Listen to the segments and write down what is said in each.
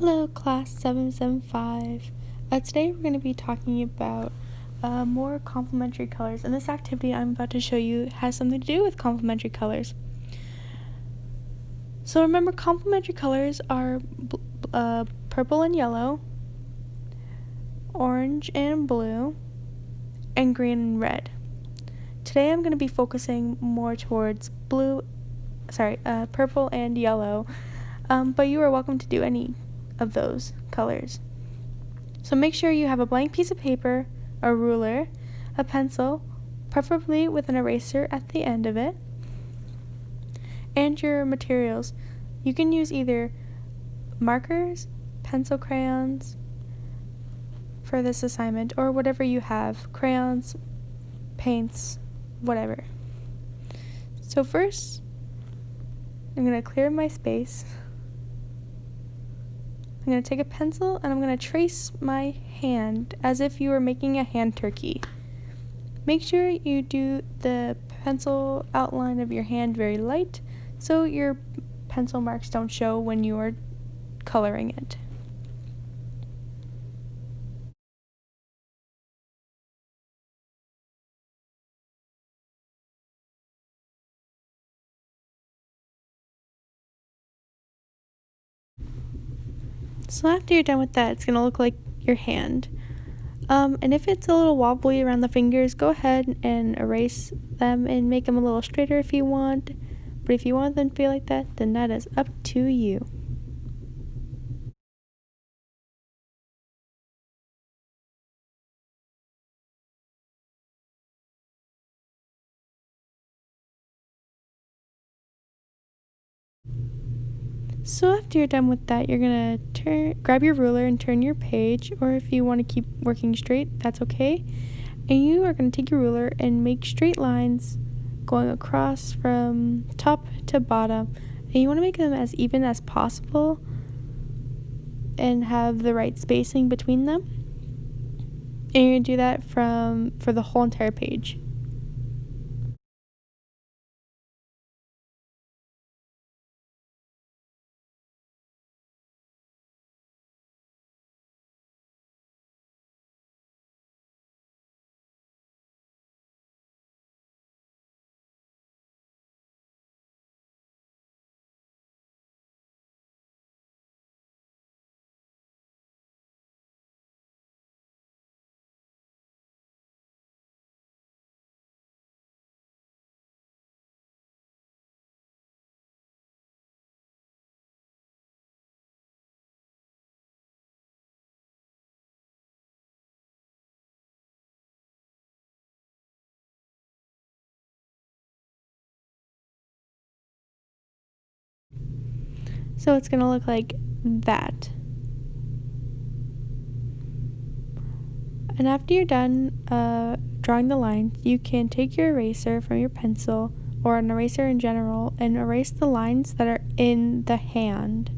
Hello, class 775. Today we're going to be talking about more complementary colors, and this activity I'm about to show you has something to do with complementary colors. So remember, complementary colors are purple and yellow, orange and blue, and green and red. Today I'm going to be focusing more towards purple and yellow, but you are welcome to do any of those colors. So make sure you have a blank piece of paper, a ruler, a pencil, preferably with an eraser at the end of it, and your materials. You can use either markers, pencil crayons for this assignment, or whatever you have, crayons, paints, whatever. So first, I'm going to clear my space. I'm going to take a pencil and I'm going to trace my hand as if you were making a hand turkey. Make sure you do the pencil outline of your hand very light so your pencil marks don't show when you are coloring it. So after you're done with that, it's going to look like your hand. And if it's a little wobbly around the fingers, go ahead and erase them and make them a little straighter if you want. But if you want them to be like that, then that is up to you. So after you're done with that, you're gonna grab your ruler and turn your page, or if you want to keep working straight, that's okay. And you are gonna take your ruler and make straight lines going across from top to bottom. And you want to make them as even as possible and have the right spacing between them. And you're gonna do that for the whole entire page. So it's gonna look like that. And after you're done drawing the lines, you can take your eraser from your pencil or an eraser in general and erase the lines that are in the hand.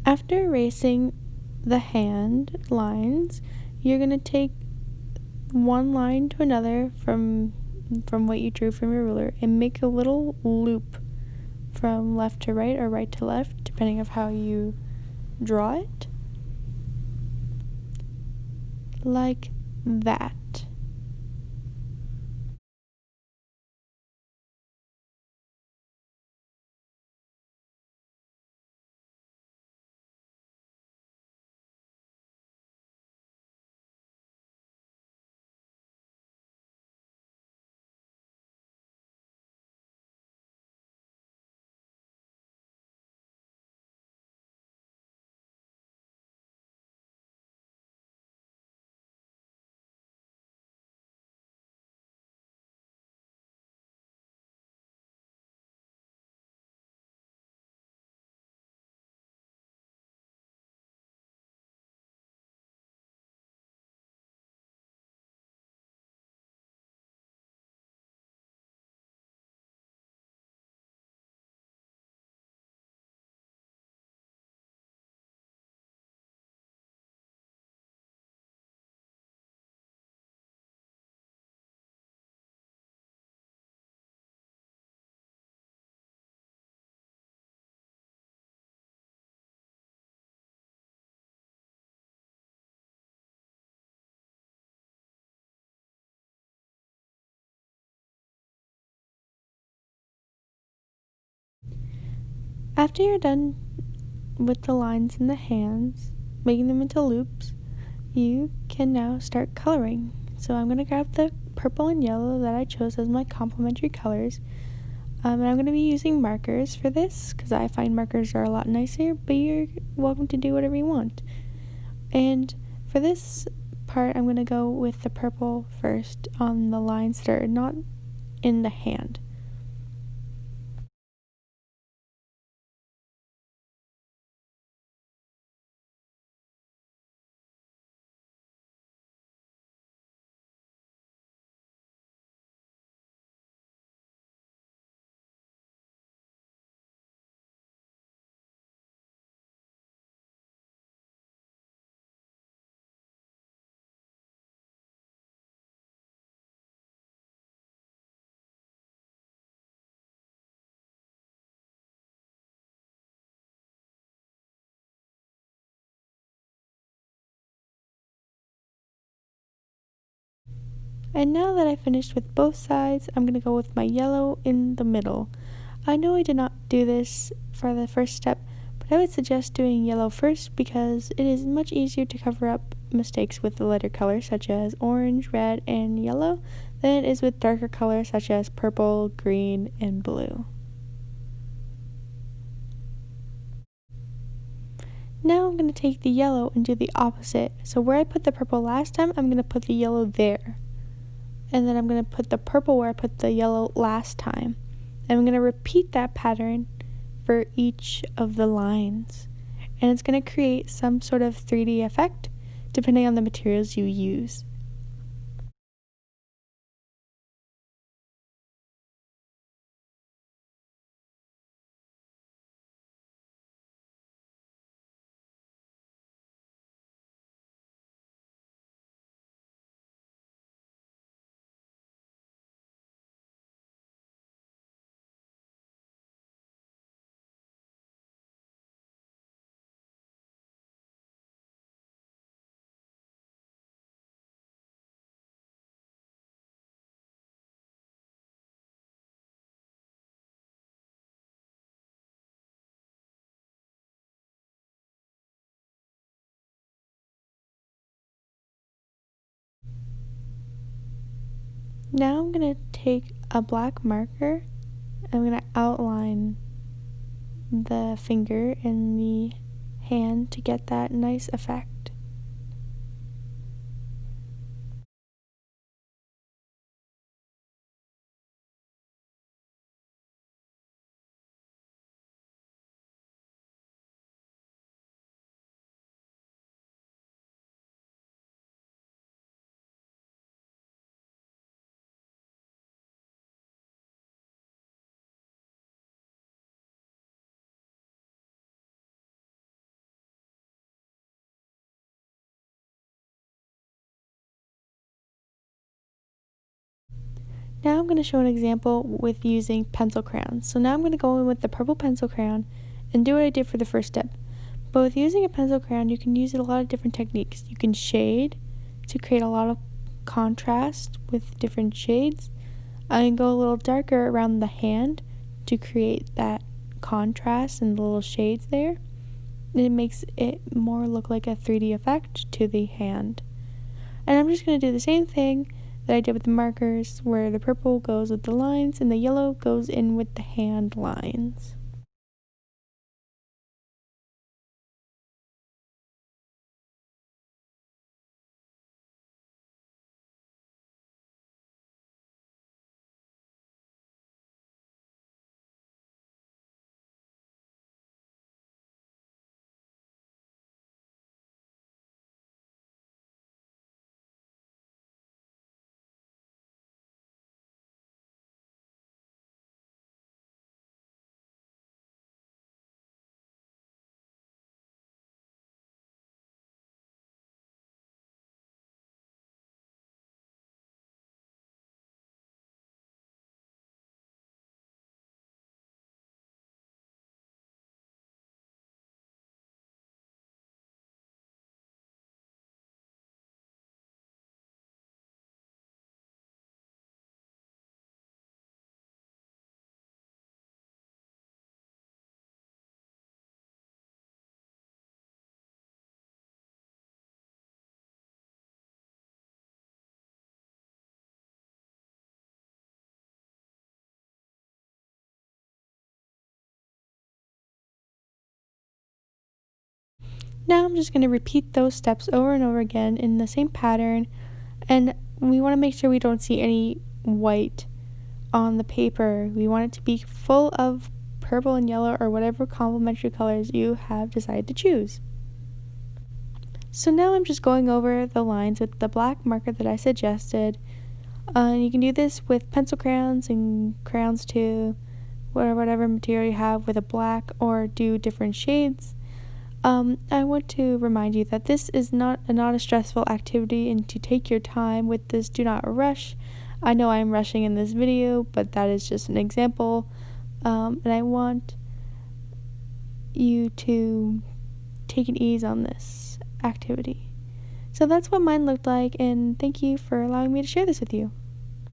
After erasing the hand lines, you're going to take one line to another from what you drew from your ruler and make a little loop from left to right or right to left, depending on how you draw it, like that. After you're done with the lines in the hands, making them into loops, you can now start coloring. So I'm going to grab the purple and yellow that I chose as my complementary colors. And I'm going to be using markers for this because I find markers are a lot nicer, but you're welcome to do whatever you want. And for this part, I'm going to go with the purple first on the lines that are not in the hand. And now that I finished with both sides, I'm going to go with my yellow in the middle. I know I did not do this for the first step, but I would suggest doing yellow first because it is much easier to cover up mistakes with the lighter colors such as orange, red, and yellow than it is with darker colors such as purple, green, and blue. Now I'm going to take the yellow and do the opposite. So where I put the purple last time, I'm going to put the yellow there. And then I'm going to put the purple where I put the yellow last time. And I'm going to repeat that pattern for each of the lines. And it's going to create some sort of 3D effect depending on the materials you use. Now I'm going to take a black marker. I'm going to outline the finger and the hand to get that nice effect. Now I'm going to show an example with using pencil crayons. So now I'm going to go in with the purple pencil crayon and do what I did for the first step. But with using a pencil crayon, you can use a lot of different techniques. You can shade to create a lot of contrast with different shades. I can go a little darker around the hand to create that contrast and the little shades there. And it makes it more look like a 3D effect to the hand. And I'm just going to do the same thing that I did with the markers, where the purple goes with the lines and the yellow goes in with the hand lines. Now I'm just going to repeat those steps over and over again in the same pattern, and we want to make sure we don't see any white on the paper. We want it to be full of purple and yellow or whatever complementary colors you have decided to choose. So now I'm just going over the lines with the black marker that I suggested. You can do this with pencil crayons and crayons too, or whatever material you have with a black, or do different shades. I want to remind you that this is not a stressful activity, and to take your time with this. Do not rush. I know I'm rushing in this video, but that is just an example, and I want you to take it easy on this activity. So that's what mine looked like, and thank you for allowing me to share this with you.